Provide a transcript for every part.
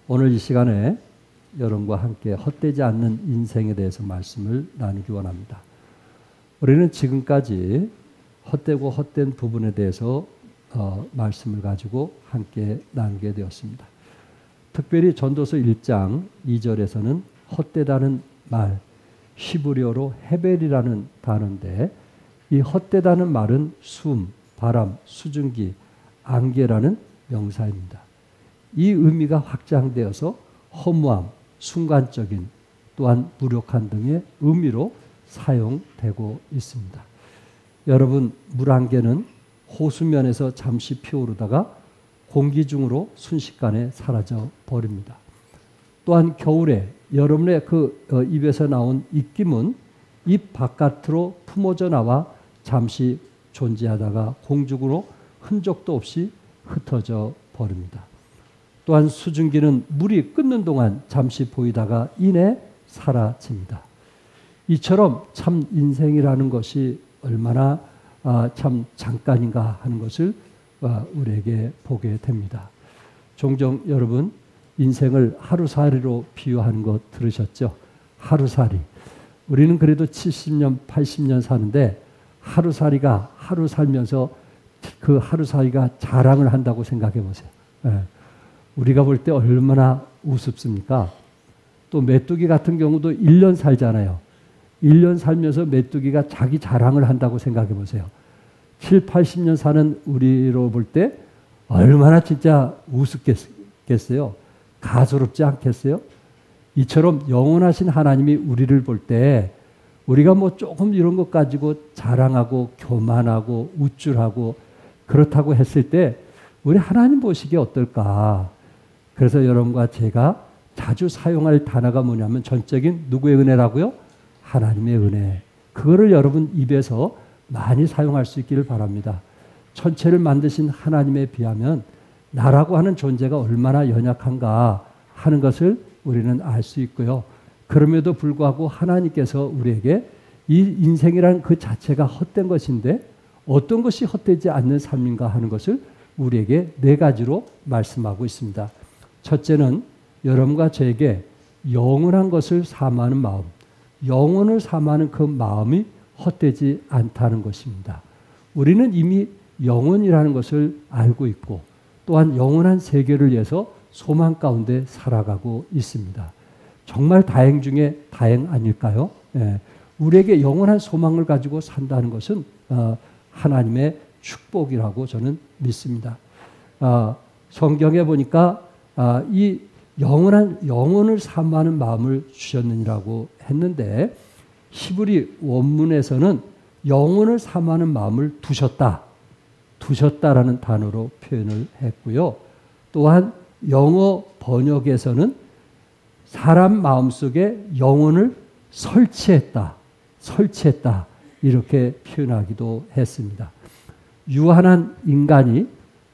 오늘 이 시간에 여러분과 함께 헛되지 않는 인생에 대해서 말씀을 나누기 원합니다. 우리는 지금까지 헛되고 헛된 부분에 대해서 말씀을 가지고 함께 나누게 되었습니다. 특별히 전도서 1장 2절에서는 헛되다는 말, 히브리어로 헤벨이라는 단어인데 이 헛되다는 말은 숨, 바람, 수증기, 안개라는 명사입니다. 이 의미가 확장되어서 허무함, 순간적인 또한 무력한 등의 의미로 사용되고 있습니다. 여러분, 물안개는 호수면에서 잠시 피어오르다가 공기 중으로 순식간에 사라져 버립니다. 또한 겨울에 여러분의 입에서 나온 입김은 입 바깥으로 품어져 나와 잠시 존재하다가 공중으로 흔적도 없이 흩어져 버립니다. 또한 수증기는 물이 끓는 동안 잠시 보이다가 이내 사라집니다. 이처럼 참 인생이라는 것이 얼마나 참 잠깐인가 하는 것을 우리에게 보게 됩니다. 종종 여러분 인생을 하루살이로 비유하는 것 들으셨죠? 하루살이. 우리는 그래도 70년, 80년 사는데 하루살이가 하루 살면서 그 하루살이가 자랑을 한다고 생각해 보세요. 네. 우리가 볼 때 얼마나 우습습니까? 또 메뚜기 같은 경우도 1년 살잖아요. 1년 살면서 메뚜기가 자기 자랑을 한다고 생각해 보세요. 7, 80년 사는 우리로 볼 때 얼마나 진짜 우습겠어요? 가소롭지 않겠어요? 이처럼 영원하신 하나님이 우리를 볼 때 우리가 뭐 조금 이런 것 가지고 자랑하고 교만하고 우쭐하고 그렇다고 했을 때 우리 하나님 보시기에 어떨까? 그래서 여러분과 제가 자주 사용할 단어가 뭐냐면 전적인 누구의 은혜라고요? 하나님의 은혜. 그거를 여러분 입에서 많이 사용할 수 있기를 바랍니다. 천체를 만드신 하나님에 비하면 나라고 하는 존재가 얼마나 연약한가 하는 것을 우리는 알 수 있고요. 그럼에도 불구하고 하나님께서 우리에게 이 인생이라는 그 자체가 헛된 것인데 어떤 것이 헛되지 않는 삶인가 하는 것을 우리에게 4가지로 말씀하고 있습니다. 첫째는 여러분과 저에게 영원한 것을 사모하는 마음, 영혼을 사모하는 그 마음이 헛되지 않다는 것입니다. 우리는 이미 영혼이라는 것을 알고 있고 또한 영원한 세계를 위해서 소망 가운데 살아가고 있습니다. 정말 다행 중에 다행 아닐까요? 예. 우리에게 영원한 소망을 가지고 산다는 것은 하나님의 축복이라고 저는 믿습니다. 성경에 보니까 이 영혼을 사모하는 마음을 주셨느니라고 했는데 히브리 원문에서는 영혼을 사모하는 마음을 두셨다라는 단어로 표현을 했고요. 또한 영어 번역에서는 사람 마음속에 영혼을 설치했다 이렇게 표현하기도 했습니다. 유한한 인간이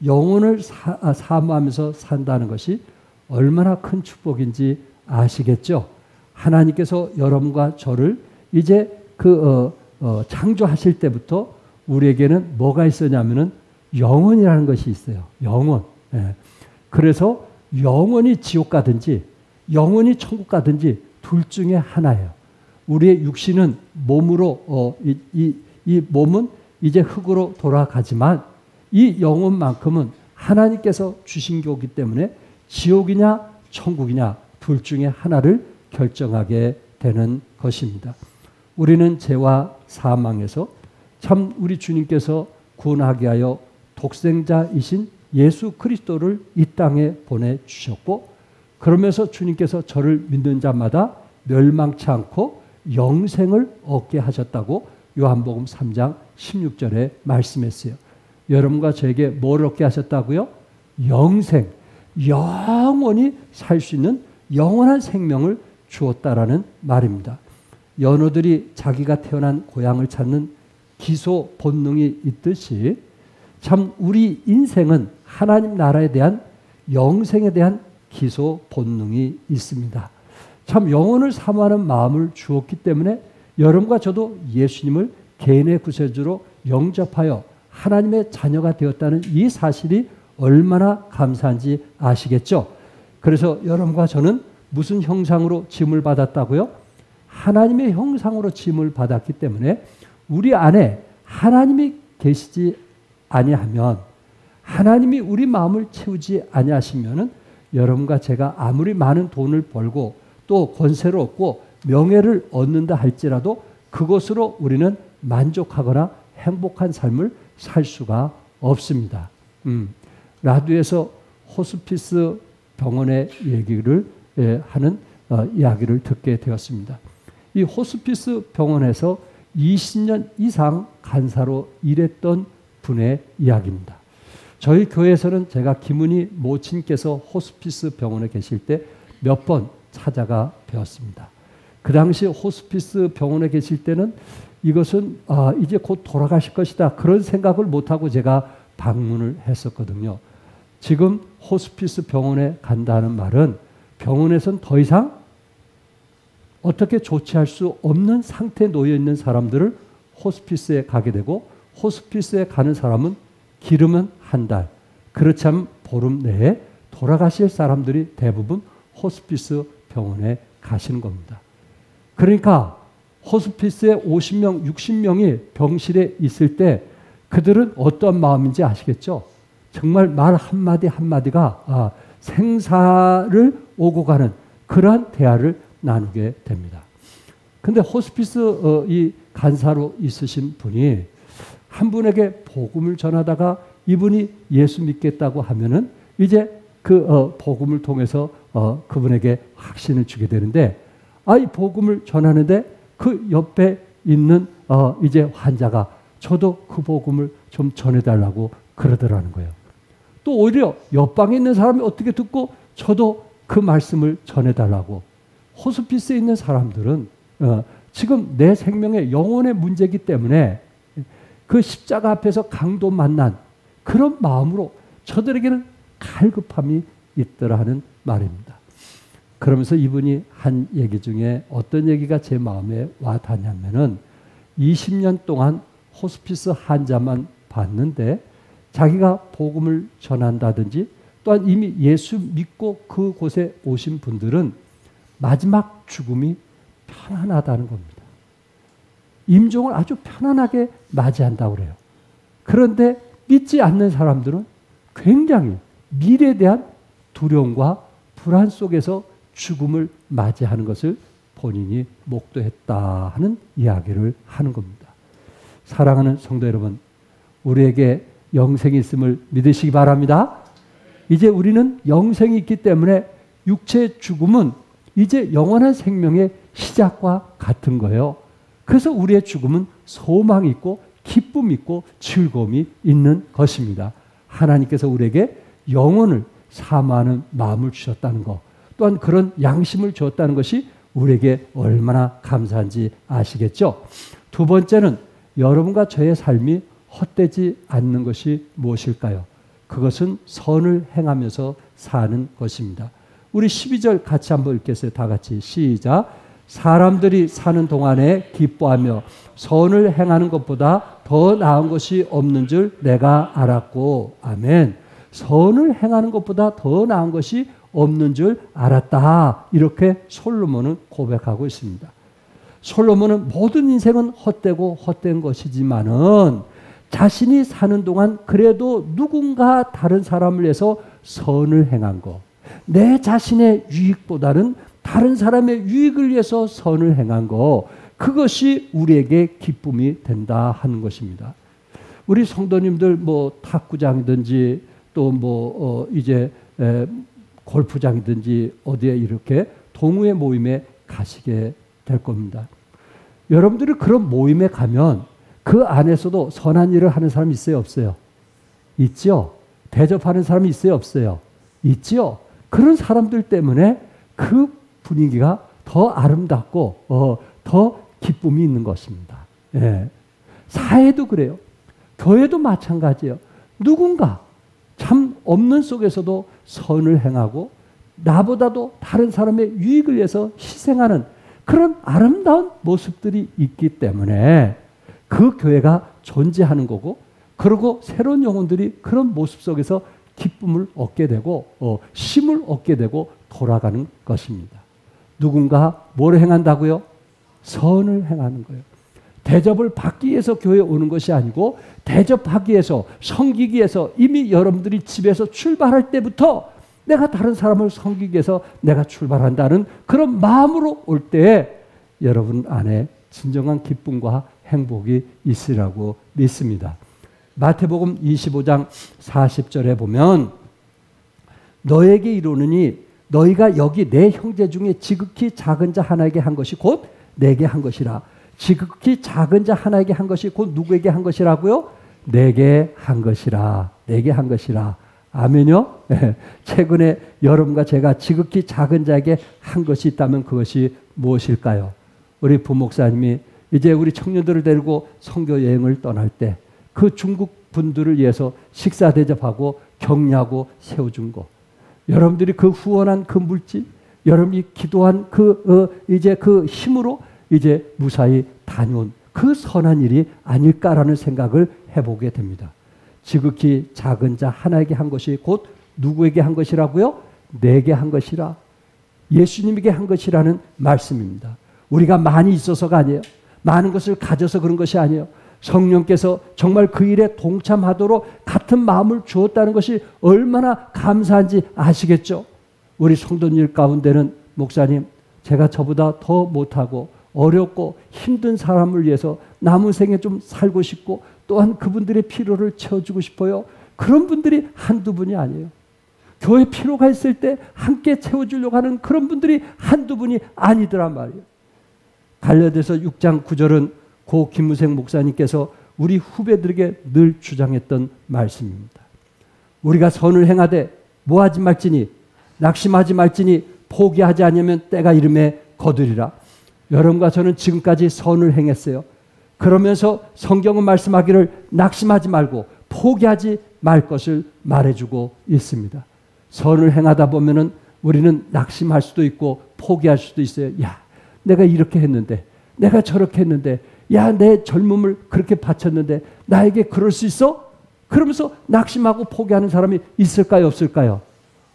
영혼을 사모하면서 산다는 것이 얼마나 큰 축복인지 아시겠죠? 하나님께서 여러분과 저를 이제 창조하실 때부터 우리에게는 뭐가 있었냐면은 영혼이라는 것이 있어요. 영혼. 예. 그래서 영혼이 지옥 가든지 영혼이 천국 가든지 둘 중에 하나예요. 우리의 육신은 몸으로 이 몸은 이제 흙으로 돌아가지만 이 영혼만큼은 하나님께서 주신 거기 때문에 지옥이냐 천국이냐 둘 중에 하나를 결정하게 되는 것입니다. 우리는 죄와 사망에서 참 우리 주님께서 구원하게 하여 독생자이신 예수 그리스도를 이 땅에 보내주셨고 그러면서 주님께서 저를 믿는 자마다 멸망치 않고 영생을 얻게 하셨다고 요한복음 3장 16절에 말씀했어요. 여러분과 저에게 뭘 얻게 하셨다고요? 영생, 영원히 살 수 있는 영원한 생명을 주었다라는 말입니다. 연어들이 자기가 태어난 고향을 찾는 기소 본능이 있듯이 참 우리 인생은 하나님 나라에 대한 영생에 대한 기소 본능이 있습니다. 참 영혼을 사모하는 마음을 주었기 때문에 여러분과 저도 예수님을 개인의 구세주로 영접하여 하나님의 자녀가 되었다는 이 사실이 얼마나 감사한지 아시겠죠? 그래서 여러분과 저는 무슨 형상으로 지음을 받았다고요? 하나님의 형상으로 지음을 받았기 때문에 우리 안에 하나님이 계시지 아니하면, 하나님이 우리 마음을 채우지 아니하시면은 여러분과 제가 아무리 많은 돈을 벌고 또 권세를 얻고 명예를 얻는다 할지라도 그것으로 우리는 만족하거나 행복한 삶을 살 수가 없습니다. 라디오에서 호스피스 병원의 얘기를 하는 이야기를 듣게 되었습니다. 이 호스피스 병원에서 20년 이상 간사로 일했던 분의 이야기입니다. 저희 교회에서는 제가 김은희 모친께서 호스피스 병원에 계실 때 몇 번 찾아가 뵈었습니다. 그 당시 호스피스 병원에 계실 때는 이것은 이제 곧 돌아가실 것이다, 그런 생각을 못하고 제가 방문을 했었거든요. 지금 호스피스 병원에 간다는 말은 병원에선 더 이상 어떻게 조치할 수 없는 상태에 놓여 있는 사람들을 호스피스에 가게 되고, 호스피스에 가는 사람은 길으면 한 달, 그렇지 않으면 보름 내에 돌아가실 사람들이 대부분 호스피스 병원에 가시는 겁니다. 그러니까 호스피스에 50명, 60명이 병실에 있을 때 그들은 어떤 마음인지 아시겠죠? 정말 말 한마디 한마디가 생사를 오고 가는 그러한 대화를 나누게 됩니다. 근데 호스피스 이 간사로 있으신 분이 한 분에게 복음을 전하다가 이분이 예수 믿겠다고 하면은 이제 그 복음을 통해서 그분에게 확신을 주게 되는데, 이 복음을 전하는데 그 옆에 있는 이제 환자가 저도 그 복음을 좀 전해달라고 그러더라는 거예요. 또 오히려 옆방에 있는 사람이 어떻게 듣고 저도 그 말씀을 전해달라고. 호스피스에 있는 사람들은 지금 내 생명의 영혼의 문제이기 때문에 그 십자가 앞에서 강도 만난 그런 마음으로 저들에게는 갈급함이 있더라 하는 말입니다. 그러면서 이분이 한 얘기 중에 어떤 얘기가 제 마음에 와 닿냐면은 20년 동안 호스피스 환자만 봤는데 자기가 복음을 전한다든지 또한 이미 예수 믿고 그곳에 오신 분들은 마지막 죽음이 편안하다는 겁니다. 임종을 아주 편안하게 맞이한다고 그래요. 그런데 믿지 않는 사람들은 굉장히 미래에 대한 두려움과 불안 속에서 죽음을 맞이하는 것을 본인이 목도했다 하는 이야기를 하는 겁니다. 사랑하는 성도 여러분, 우리에게 영생이 있음을 믿으시기 바랍니다. 이제 우리는 영생이 있기 때문에 육체의 죽음은 이제 영원한 생명의 시작과 같은 거예요. 그래서 우리의 죽음은 소망이 있고 기쁨이 있고 즐거움이 있는 것입니다. 하나님께서 우리에게 영혼을 사모하는 마음을 주셨다는 것, 또한 그런 양심을 주었다는 것이 우리에게 얼마나 감사한지 아시겠죠? 두 번째는 여러분과 저의 삶이 헛되지 않는 것이 무엇일까요? 그것은 선을 행하면서 사는 것입니다. 우리 12절 같이 한번 읽겠어요. 다 같이 시작. 사람들이 사는 동안에 기뻐하며 선을 행하는 것보다 더 나은 것이 없는 줄 내가 알았고. 아멘. 선을 행하는 것보다 더 나은 것이 없는 줄 알았다. 이렇게 솔로몬은 고백하고 있습니다. 솔로몬은 모든 인생은 헛되고 헛된 것이지만은 자신이 사는 동안 그래도 누군가 다른 사람을 위해서 선을 행한 것, 내 자신의 유익보다는 다른 사람의 유익을 위해서 선을 행한 것, 그것이 우리에게 기쁨이 된다 하는 것입니다. 우리 성도님들 뭐 탁구장이든지 또 이제 골프장이든지 어디에 이렇게 동호회 모임에 가시게 될 겁니다. 여러분들이 그런 모임에 가면 그 안에서도 선한 일을 하는 사람이 있어요, 없어요? 있죠. 대접하는 사람이 있어요, 없어요? 있죠. 그런 사람들 때문에 그 분위기가 더 아름답고 더 기쁨이 있는 것입니다. 예. 사회도 그래요. 교회도 마찬가지예요. 누군가 참 없는 속에서도 선을 행하고 나보다도 다른 사람의 유익을 위해서 희생하는 그런 아름다운 모습들이 있기 때문에 그 교회가 존재하는 거고, 그리고 새로운 영혼들이 그런 모습 속에서 기쁨을 얻게 되고 힘을 얻게 되고 돌아가는 것입니다. 누군가 뭘 행한다고요? 선을 행하는 거예요. 대접을 받기 위해서 교회에 오는 것이 아니고 대접하기 위해서, 섬기기 위해서 이미 여러분들이 집에서 출발할 때부터 내가 다른 사람을 섬기기 위해서 내가 출발한다는 그런 마음으로 올 때에 여러분 안에 진정한 기쁨과 행복이 있으라고 믿습니다. 마태복음 25장 40절에 보면 너에게 이르노니 너희가 여기 내 형제 중에 지극히 작은 자 하나에게 한 것이 곧 내게 한 것이라. 지극히 작은 자 하나에게 한 것이 곧 누구에게 한 것이라고요? 내게 한 것이라. 내게 한 것이라. 아멘요? 최근에 여러분과 제가 지극히 작은 자에게 한 것이 있다면 그것이 무엇일까요? 우리 부목사님이 이제 우리 청년들을 데리고 선교 여행을 떠날 때 그 중국 분들을 위해서 식사 대접하고 격려하고 세워준 거. 여러분들이 그 후원한 그 물질, 여러분이 기도한 이제 그 힘으로 이제 무사히 다녀온 그 선한 일이 아닐까라는 생각을 해보게 됩니다. 지극히 작은 자 하나에게 한 것이 곧 누구에게 한 것이라고요? 내게 한 것이라. 예수님에게 한 것이라는 말씀입니다. 우리가 많이 있어서가 아니에요. 많은 것을 가져서 그런 것이 아니에요. 성령께서 정말 그 일에 동참하도록 같은 마음을 주었다는 것이 얼마나 감사한지 아시겠죠? 우리 성도님 가운데는 목사님, 제가 저보다 더 못하고 어렵고 힘든 사람을 위해서 남은 생에 좀 살고 싶고 또한 그분들의 필요를 채워주고 싶어요. 그런 분들이 한두 분이 아니에요. 교회 필요가 있을 때 함께 채워주려고 하는 그런 분들이 한두 분이 아니더란 말이에요. 갈라디아서 6장 9절은 고 김무생 목사님께서 우리 후배들에게 늘 주장했던 말씀입니다. 우리가 선을 행하되 뭐하지 말지니 낙심하지 말지니 포기하지 않으면 때가 이름에 거두리라. 여러분과 저는 지금까지 선을 행했어요. 그러면서 성경은 말씀하기를 낙심하지 말고 포기하지 말 것을 말해주고 있습니다. 선을 행하다 보면은 우리는 낙심할 수도 있고 포기할 수도 있어요. 야, 내가 이렇게 했는데, 내가 저렇게 했는데, 야, 내 젊음을 그렇게 바쳤는데 나에게 그럴 수 있어? 그러면서 낙심하고 포기하는 사람이 있을까요? 없을까요?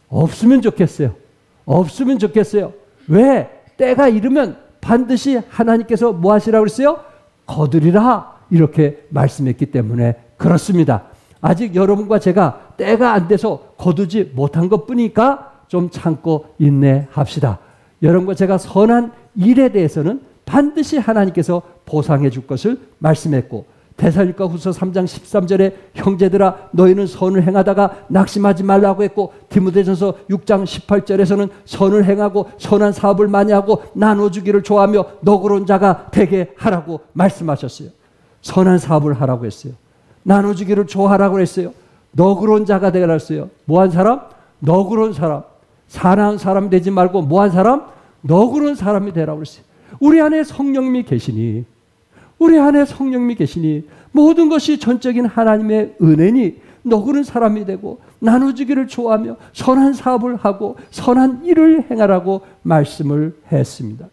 없으면 좋겠어요. 없으면 좋겠어요. 왜? 때가 이르면 반드시 하나님께서 뭐 하시라고 그랬어요? 거두리라 이렇게 말씀했기 때문에 그렇습니다. 아직 여러분과 제가 때가 안 돼서 거두지 못한 것뿐이니까 좀 참고 인내합시다. 여러분과 제가 선한 일에 대해서는 반드시 하나님께서 보상해 줄 것을 말씀했고, 데살로니가 후서 3장 13절에 형제들아 너희는 선을 행하다가 낙심하지 말라고 했고, 디모데전서 6장 18절에서는 선을 행하고 선한 사업을 많이 하고 나눠주기를 좋아하며 너그러운 자가 되게 하라고 말씀하셨어요. 선한 사업을 하라고 했어요. 나눠주기를 좋아하라고 했어요. 너그러운 자가 되게 했어요. 뭐한 사람? 너그러운 사람. 사나운 사람이 되지 말고 뭐한 사람? 너그러운 사람이 되라고 했어요. 우리 안에 성령님이 계시니, 우리 안에 성령님이 계시니 모든 것이 전적인 하나님의 은혜니 너그러운 사람이 되고 나눠주기를 좋아하며 선한 사업을 하고 선한 일을 행하라고 말씀을 했습니다.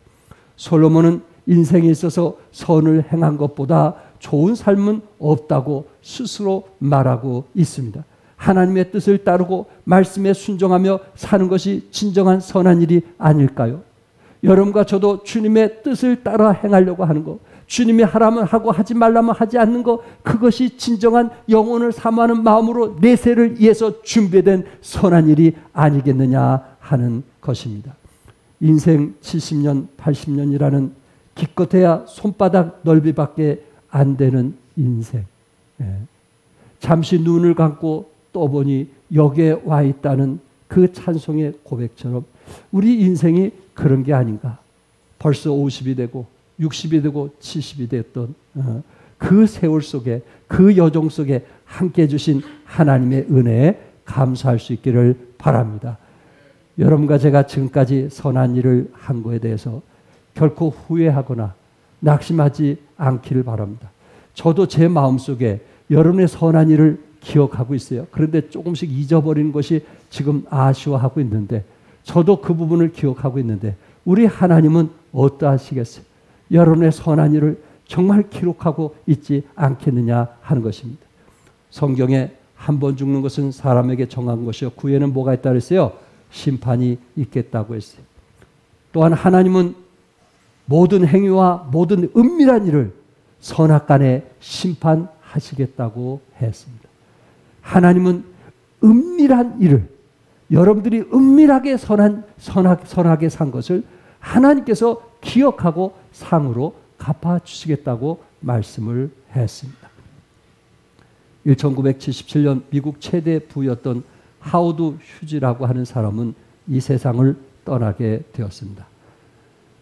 솔로몬은 인생에 있어서 선을 행한 것보다 좋은 삶은 없다고 스스로 말하고 있습니다. 하나님의 뜻을 따르고 말씀에 순종하며 사는 것이 진정한 선한 일이 아닐까요? 여러분과 저도 주님의 뜻을 따라 행하려고 하는 것, 주님이 하라면 하고 하지 말라면 하지 않는 것, 그것이 진정한 영혼을 사모하는 마음으로 내세를 위해서 준비된 선한 일이 아니겠느냐 하는 것입니다. 인생 70년, 80년이라는 기껏해야 손바닥 넓이밖에 안 되는 인생. 잠시 눈을 감고 떠보니 여기에 와 있다는 그 찬송의 고백처럼 우리 인생이 그런 게 아닌가. 벌써 50이 되고 60이 되고 70이 됐던 그 세월 속에, 그 여정 속에 함께 해주신 하나님의 은혜에 감사할 수 있기를 바랍니다. 여러분과 제가 지금까지 선한 일을 한 거에 대해서 결코 후회하거나 낙심하지 않기를 바랍니다. 저도 제 마음속에 여러분의 선한 일을 기억하고 있어요. 그런데 조금씩 잊어버리는 것이 지금 아쉬워하고 있는데, 저도 그 부분을 기억하고 있는데 우리 하나님은 어떠하시겠어요? 여러분의 선한 일을 정말 기록하고 있지 않겠느냐 하는 것입니다. 성경에 한 번 죽는 것은 사람에게 정한 것이요 그 후에는 뭐가 있다 그랬어요? 심판이 있겠다고 했어요. 또한 하나님은 모든 행위와 모든 은밀한 일을 선악간에 심판하시겠다고 했습니다. 하나님은 은밀한 일을, 여러분들이 은밀하게 선하게 산 것을 하나님께서 기억하고 상으로 갚아주시겠다고 말씀을 했습니다. 1977년 미국 최대 부였던 하워드 휴지라고 하는 사람은 이 세상을 떠나게 되었습니다.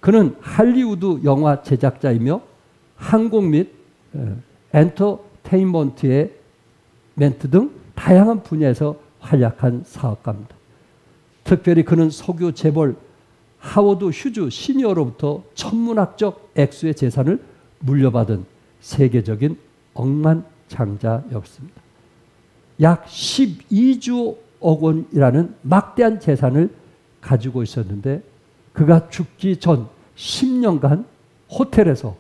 그는 할리우드 영화 제작자이며 항공 및 엔터테인먼트 등 다양한 분야에서 활약한 사업가입니다. 특별히 그는 석유 재벌 하워드 휴즈 시니어로부터 천문학적 액수의 재산을 물려받은 세계적인 억만장자였습니다. 약 12조 원이라는 막대한 재산을 가지고 있었는데 그가 죽기 전 10년간 호텔에서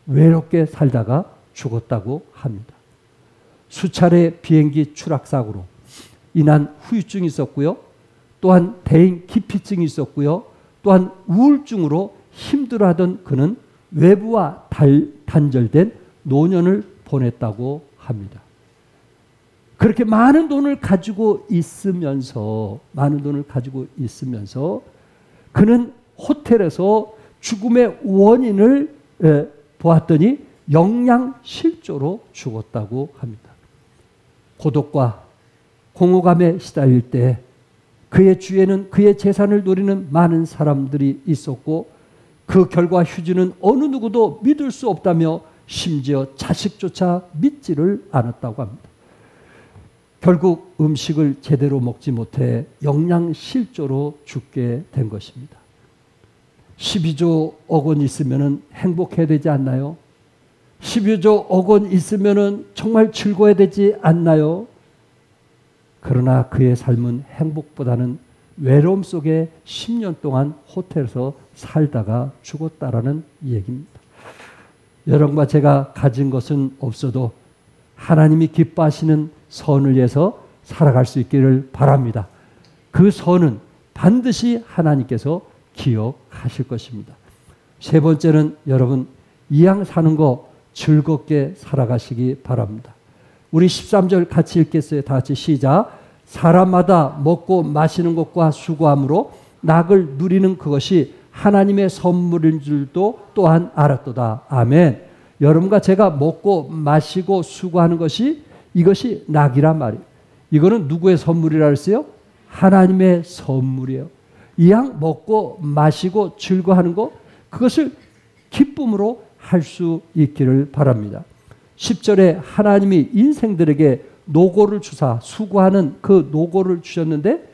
외롭게 살다가 죽었다고 합니다. 수차례 비행기 추락사고로 인한 후유증이 있었고요. 또한 대인 기피증이 있었고요. 또한 우울증으로 힘들어하던 그는 외부와 단절된 노년을 보냈다고 합니다. 그렇게 많은 돈을 가지고 있으면서 그는 호텔에서 죽음의 원인을 보았더니 영양실조로 죽었다고 합니다. 고독과 공허감에 시달릴 때 그의 주위에는 그의 재산을 노리는 많은 사람들이 있었고 그 결과 휴지는 어느 누구도 믿을 수 없다며 심지어 자식조차 믿지를 않았다고 합니다. 결국 음식을 제대로 먹지 못해 영양실조로 죽게 된 것입니다. 12조 원 있으면 행복해야 되지 않나요? 12조 원 있으면 정말 즐거워야 되지 않나요? 그러나 그의 삶은 행복보다는 외로움 속에 10년 동안 호텔에서 살다가 죽었다라는 얘기입니다. 여러분과 제가 가진 것은 없어도 하나님이 기뻐하시는 선을 위해서 살아갈 수 있기를 바랍니다. 그 선은 반드시 하나님께서 기억하실 것입니다. 세 번째는 여러분 이왕 사는 거 즐겁게 살아가시기 바랍니다. 우리 13절 같이 읽겠어요. 다 같이 시작. 사람마다 먹고 마시는 것과 수고함으로 낙을 누리는 그것이 하나님의 선물인 줄도 또한 알았도다. 아멘. 여러분과 제가 먹고 마시고 수고하는 것이 이것이 낙이란 말이에요. 이거는 누구의 선물이라 했어요? 하나님의 선물이에요. 이왕 먹고 마시고 즐거워하는 것 그것을 기쁨으로 할 수 있기를 바랍니다. 10절에 하나님이 인생들에게 노고를 주사 수고하는 그 노고를 주셨는데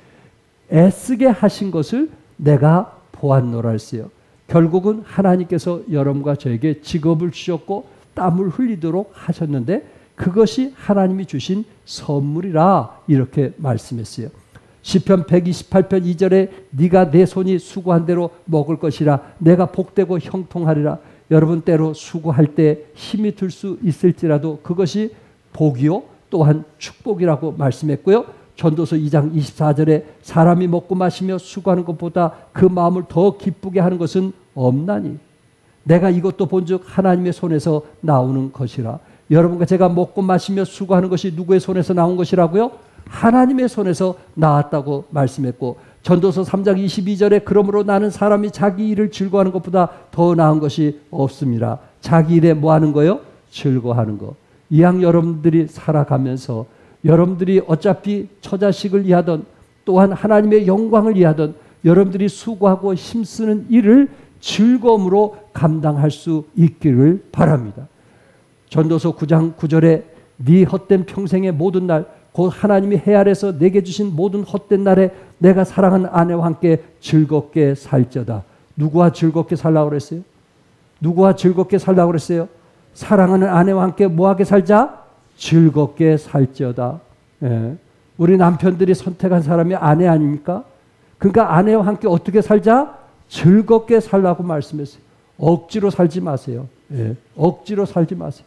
애쓰게 하신 것을 내가 보았노라 했어요. 결국은 하나님께서 여러분과 저에게 직업을 주셨고 땀을 흘리도록 하셨는데 그것이 하나님이 주신 선물이라 이렇게 말씀했어요. 시편 128편 2절에 네가 내 손이 수고한 대로 먹을 것이라 내가 복되고 형통하리라. 여러분 때로 수고할 때 힘이 들 수 있을지라도 그것이 복이요 또한 축복이라고 말씀했고요. 전도서 2장 24절에 사람이 먹고 마시며 수고하는 것보다 그 마음을 더 기쁘게 하는 것은 없나니 내가 이것도 본즉 하나님의 손에서 나오는 것이라. 여러분과 제가 먹고 마시며 수고하는 것이 누구의 손에서 나온 것이라고요? 하나님의 손에서 나왔다고 말씀했고 전도서 3장 22절에 그러므로 나는 사람이 자기 일을 즐거워하는 것보다 더 나은 것이 없습니다. 자기 일에 뭐 하는 거요? 즐거워하는 거. 이왕 여러분들이 살아가면서 여러분들이 어차피 처자식을 위하던 또한 하나님의 영광을 위하던 여러분들이 수고하고 힘쓰는 일을 즐거움으로 감당할 수 있기를 바랍니다. 전도서 9장 9절에 네 헛된 평생의 모든 날 곧 하나님이 해 아래서 내게 주신 모든 헛된 날에 내가 사랑하는 아내와 함께 즐겁게 살자다. 누구와 즐겁게 살라고 그랬어요? 누구와 즐겁게 살라고 그랬어요? 사랑하는 아내와 함께 뭐하게 살자? 즐겁게 살자다. 예. 우리 남편들이 선택한 사람이 아내 아닙니까? 그러니까 아내와 함께 어떻게 살자? 즐겁게 살라고 말씀했어요. 억지로 살지 마세요. 예. 억지로 살지 마세요.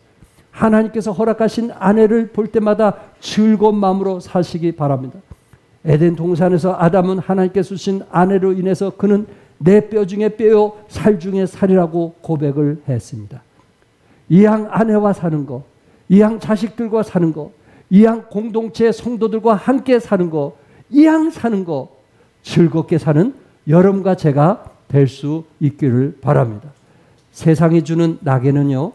하나님께서 허락하신 아내를 볼 때마다 즐거운 마음으로 사시기 바랍니다. 에덴 동산에서 아담은 하나님께서 주신 아내로 인해서 그는 내 뼈 중에 뼈요 살 중에 살이라고 고백을 했습니다. 이양 아내와 사는 거, 이양 자식들과 사는 거, 이양 공동체 성도들과 함께 사는 거, 이양 사는 거, 즐겁게 사는 여러분과 제가 될 수 있기를 바랍니다. 세상이 주는 낙에는요,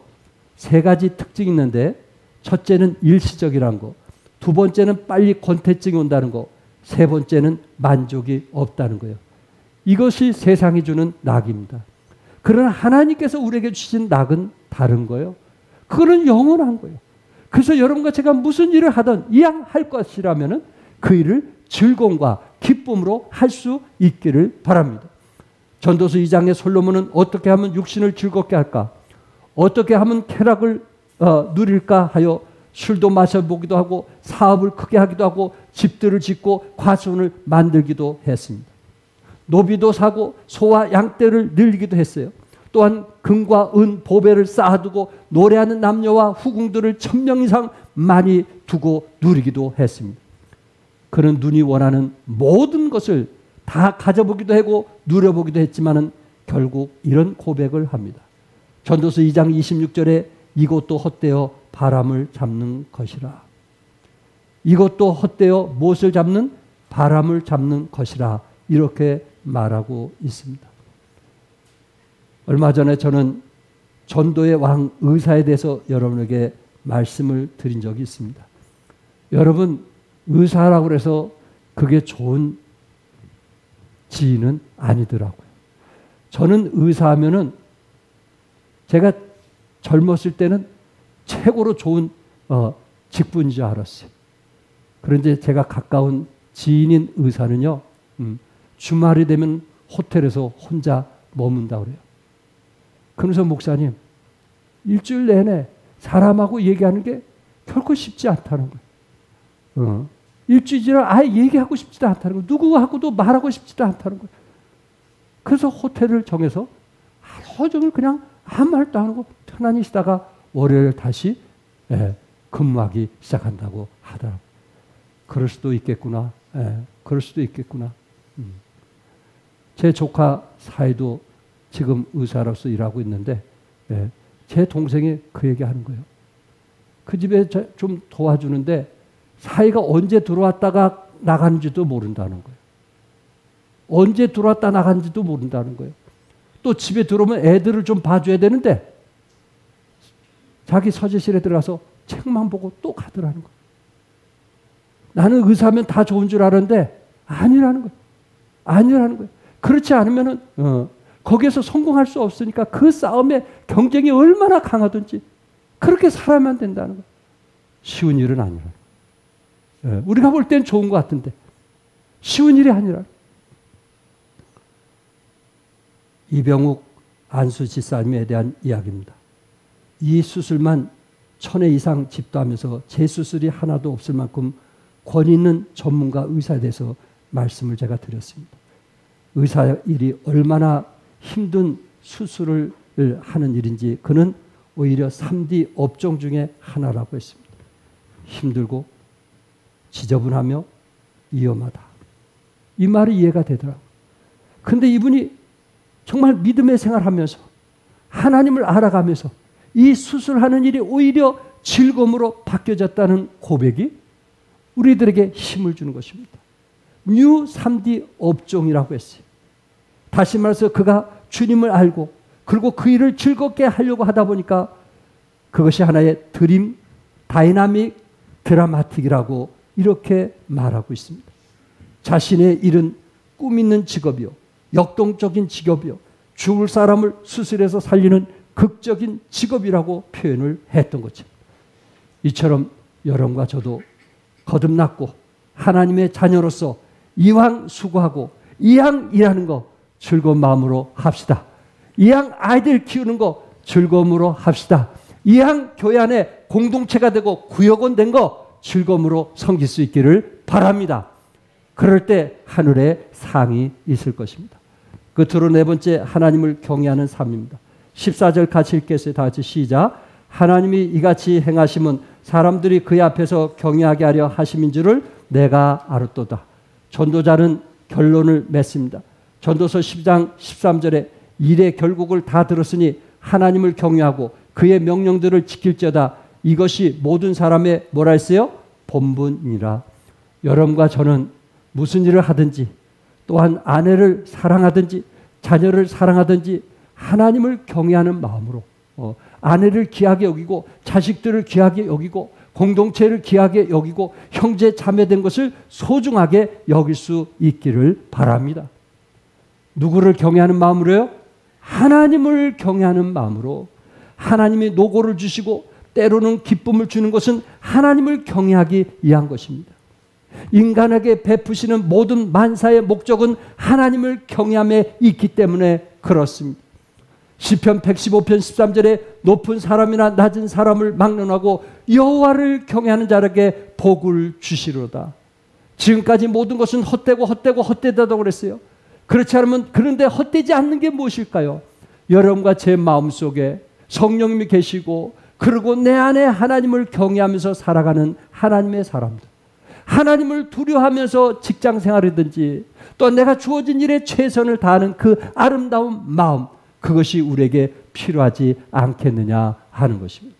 세 가지 특징이 있는데, 첫째는 일시적이라는 거, 두 번째는 빨리 권태증이 온다는 거, 세 번째는 만족이 없다는 거예요. 이것이 세상이 주는 낙입니다. 그러나 하나님께서 우리에게 주신 낙은 다른 거예요. 그거는 영원한 거예요. 그래서 여러분과 제가 무슨 일을 하든 이왕 할 것이라면 그 일을 즐거움과 기쁨으로 할 수 있기를 바랍니다. 전도서 2장의 솔로몬은 어떻게 하면 육신을 즐겁게 할까? 어떻게 하면 쾌락을 누릴까 하여 술도 마셔보기도 하고 사업을 크게 하기도 하고 집들을 짓고 과수원을 만들기도 했습니다. 노비도 사고 소와 양떼를 늘리기도 했어요. 또한 금과 은, 보배를 쌓아두고 노래하는 남녀와 후궁들을 1000명 이상 많이 두고 누리기도 했습니다. 그는 눈이 원하는 모든 것을 다 가져보기도 하고 누려보기도 했지만은 결국 이런 고백을 합니다. 전도서 2장 26절에 이것도 헛되어 바람을 잡는 것이라. 이것도 헛되어 무엇을 잡는? 바람을 잡는 것이라. 이렇게 말하고 있습니다. 얼마 전에 저는 전도의 왕 의사에 대해서 여러분에게 말씀을 드린 적이 있습니다. 여러분, 의사라고 해서 그게 좋은 지인은 아니더라고요. 저는 의사하면은 제가 젊었을 때는 최고로 좋은 직분인 줄 알았어요. 그런데 제가 가까운 지인인 의사는요, 주말이 되면 호텔에서 혼자 머문다고 그래요. 그러면서 목사님, 일주일 내내 사람하고 얘기하는 게 결코 쉽지 않다는 거예요. 일주일 지나 아예 얘기하고 싶지도 않다는 거예요. 누구하고도 말하고 싶지도 않다는 거예요. 그래서 호텔을 정해서 하루 종일 그냥 아무 말도 안 하고 편안히 쉬다가 월요일 다시 근무하기 시작한다고 하더라고요. 그럴 수도 있겠구나. 그럴 수도 있겠구나. 제 조카 사이도 지금 의사로서 일하고 있는데 제 동생이 그 얘기하는 거예요. 그 집에 좀 도와주는데 사이가 언제 들어왔다가 나가는지도 모른다는 거예요. 언제 들어왔다 나가는지도 모른다는 거예요. 또 집에 들어오면 애들을 좀 봐줘야 되는데 자기 서재실에 들어가서 책만 보고 또 가더라는 거예요. 나는 의사면 다 좋은 줄 알았는데 아니라는 거예요. 아니라는 거예요. 그렇지 않으면은 거기에서 성공할 수 없으니까 그 싸움에 경쟁이 얼마나 강하든지 그렇게 살아야만 된다는 거예요. 쉬운 일은 아니라. 우리가 볼 땐 좋은 것 같은데 쉬운 일이 아니라. 이병욱 안수 지사님에 대한 이야기입니다. 이 수술만 1000회 이상 집도하면서 재수술이 하나도 없을 만큼 권위 있는 전문가 의사에 대해서 말씀을 제가 드렸습니다. 의사 일이 얼마나 힘든 수술을 하는 일인지 그는 오히려 3D 업종 중에 하나라고 했습니다. 힘들고 지저분하며 위험하다. 이 말이 이해가 되더라고요. 그런데 이분이 정말 믿음의 생활하면서 하나님을 알아가면서 이 수술하는 일이 오히려 즐거움으로 바뀌어졌다는 고백이 우리들에게 힘을 주는 것입니다. 뉴 3D 업종이라고 했어요. 다시 말해서 그가 주님을 알고 그리고 그 일을 즐겁게 하려고 하다 보니까 그것이 하나의 드림, 다이나믹, 드라마틱이라고 이렇게 말하고 있습니다. 자신의 일은 꿈 있는 직업이요, 역동적인 직업이요, 죽을 사람을 수술해서 살리는 극적인 직업이라고 표현을 했던 거죠. 이처럼 여러분과 저도 거듭났고 하나님의 자녀로서 이왕 수고하고 이왕 일하는 거 즐거운 마음으로 합시다. 이왕 아이들 키우는 거 즐거움으로 합시다. 이왕 교회 안에 공동체가 되고 구역원 된 거 즐거움으로 섬길 수 있기를 바랍니다. 그럴 때 하늘에 상이 있을 것입니다. 끝으로 네 번째, 하나님을 경외하는 삶입니다. 14절 같이 읽겠어요. 다 같이 시작. 하나님이 이같이 행하심은 사람들이 그의 앞에서 경외하게 하려 하심인 줄을 내가 알았도다. 전도자는 결론을 맺습니다. 전도서 10장 13절에 일의 결국을 다 들었으니 하나님을 경외하고 그의 명령들을 지킬지어다. 이것이 모든 사람의 뭐라 했어요? 본분이라. 여러분과 저는 무슨 일을 하든지 또한 아내를 사랑하든지 자녀를 사랑하든지 하나님을 경외하는 마음으로 아내를 귀하게 여기고 자식들을 귀하게 여기고 공동체를 귀하게 여기고 형제 자매된 것을 소중하게 여길 수 있기를 바랍니다. 누구를 경외하는 마음으로요? 하나님을 경외하는 마음으로. 하나님이 노고를 주시고 때로는 기쁨을 주는 것은 하나님을 경외하기 위한 것입니다. 인간에게 베푸시는 모든 만사의 목적은 하나님을 경외함에 있기 때문에 그렇습니다. 시편 115편 13절에 높은 사람이나 낮은 사람을 막론하고 여호와를 경외하는 자에게 복을 주시로다. 지금까지 모든 것은 헛되고 헛되다고 그랬어요. 그렇지 않으면 그런데 헛되지 않는 게 무엇일까요? 여러분과 제 마음속에 성령님이 계시고 그리고 내 안에 하나님을 경외하면서 살아가는 하나님의 사람들, 하나님을 두려워하면서 직장 생활이든지 또 내가 주어진 일에 최선을 다하는 그 아름다운 마음, 그것이 우리에게 필요하지 않겠느냐 하는 것입니다.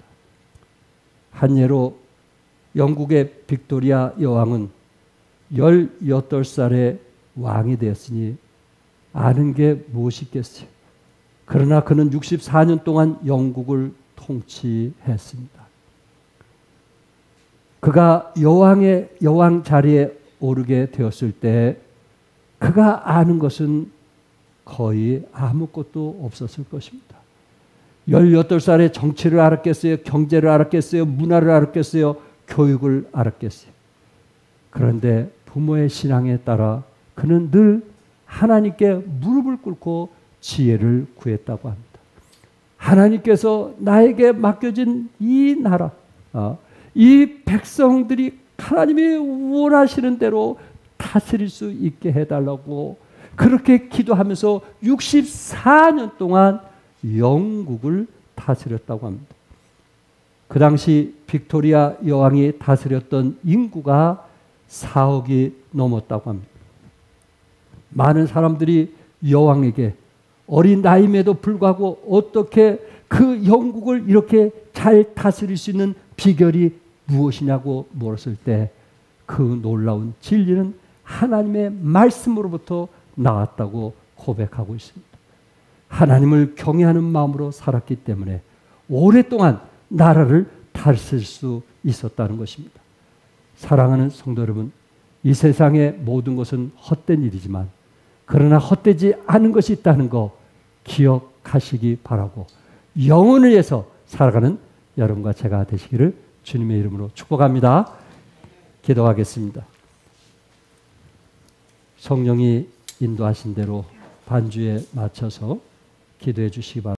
한 예로 영국의 빅토리아 여왕은 18살에 왕이 되었으니 아는 게 무엇이겠어요? 그러나 그는 64년 동안 영국을 통치했습니다. 그가 여왕 자리에 오르게 되었을 때 그가 아는 것은 거의 아무것도 없었을 것입니다. 18살에 정치를 알았겠어요? 경제를 알았겠어요? 문화를 알았겠어요? 교육을 알았겠어요? 그런데 부모의 신앙에 따라 그는 늘 하나님께 무릎을 꿇고 지혜를 구했다고 합니다. 하나님께서 나에게 맡겨진 이 나라, 이 백성들이 하나님이 원하시는 대로 다스릴 수 있게 해달라고 그렇게 기도하면서 64년 동안 영국을 다스렸다고 합니다. 그 당시 빅토리아 여왕이 다스렸던 인구가 4억이 넘었다고 합니다. 많은 사람들이 여왕에게 어린 나이임에도 불구하고 어떻게 그 영국을 이렇게 잘 다스릴 수 있는 비결이 무엇이냐고 물었을 때 그 놀라운 진리는 하나님의 말씀으로부터 나왔다고 고백하고 있습니다. 하나님을 경외하는 마음으로 살았기 때문에 오랫동안 나라를 다스릴 수 있었다는 것입니다. 사랑하는 성도 여러분, 이 세상의 모든 것은 헛된 일이지만 그러나 헛되지 않은 것이 있다는 거 기억하시기 바라고 영혼을 위해서 살아가는 여러분과 제가 되시기를 주님의 이름으로 축복합니다. 기도하겠습니다. 성령이 인도하신 대로 반주에 맞춰서 기도해 주시기 바랍니다.